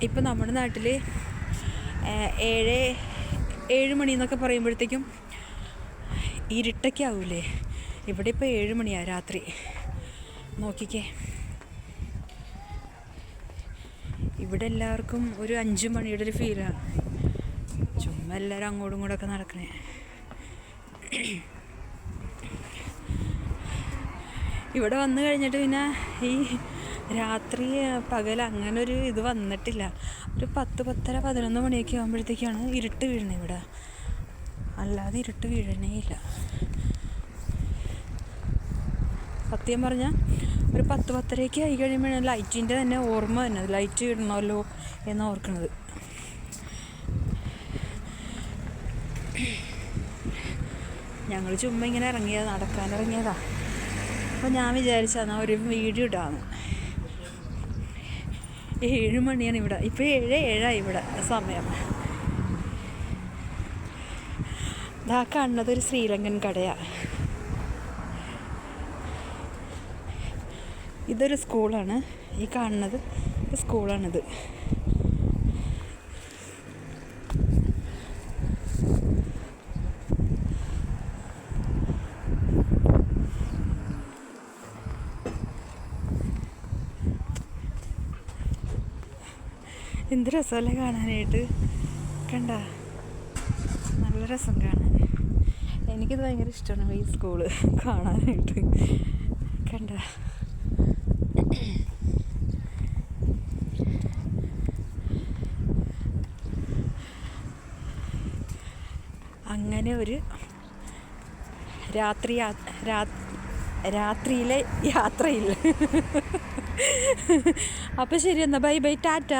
ഇപ്പം നമ്മുടെ നാട്ടിൽ 7 മണി എന്നൊക്കെ പറയുമ്പോഴത്തേക്കും ഇരുട്ടൊക്കെ ആവൂലേ. ഇവിടെ ഇപ്പോൾ 7 മണിയാണ് രാത്രി. നോക്കിക്കേ, ഇവിടെ എല്ലാവർക്കും ഒരു 5 മണിയുടെ ഒരു ഫീലാണ്. ചുമ്മാ എല്ലാവരും അങ്ങോട്ടും ഇങ്ങോട്ടൊക്കെ നടക്കണേ. ഇവിടെ വന്നു കഴിഞ്ഞിട്ട് പിന്നെ ഈ രാത്രി പകൽ അങ്ങനെ ഒരു ഇത് വന്നിട്ടില്ല. ഒരു 10, 10:30, 11 മണിയൊക്കെ ആകുമ്പോഴത്തേക്കാണ് ഇരുട്ട് വീഴണേ ഇവിടെ. അല്ലാതെ ഇരുട്ട് വീഴണേ ഇല്ല. സത്യം പറഞ്ഞാൽ ഒരു 10, 10:30 ആയി കഴിയുമ്പോഴാണ് ലൈറ്റിൻ്റെ തന്നെ ഓർമ്മ തന്നെ, ലൈറ്റ് ഇടണമല്ലോ എന്ന് ഓർക്കണത്. ഞങ്ങൾ ചുമ്മാ ഇങ്ങനെ നടക്കാനിറങ്ങിയതാ. അപ്പോൾ ഞാൻ വിചാരിച്ചാൽ ഒരു വീഡിയോ ഇടാന്ന്. 7 മണിയാണ് ഇവിടെ. ഇപ്പോൾ 7:07 ഇവിടെ സമയം. ഇതാ കാണുന്നത് ഒരു ശ്രീലങ്കൻ കടയാണ്. ഇതൊരു സ്കൂളാണ്. ഈ കാണുന്നത് സ്കൂളാണിത്. എന്ത് രസമല്ലേ കാണാനായിട്ട്. കണ്ട, നല്ല രസം കാണാൻ. എനിക്കിത് ഭയങ്കര ഇഷ്ടമാണ് ഈ സ്കൂള് കാണാനായിട്ട്. കണ്ട, അങ്ങനെ ഒരു രാത്രിയിലെ യാത്രയില്ല. അപ്പോൾ ശരി, എന്നാൽ ബൈ ബൈ, ടാറ്റ.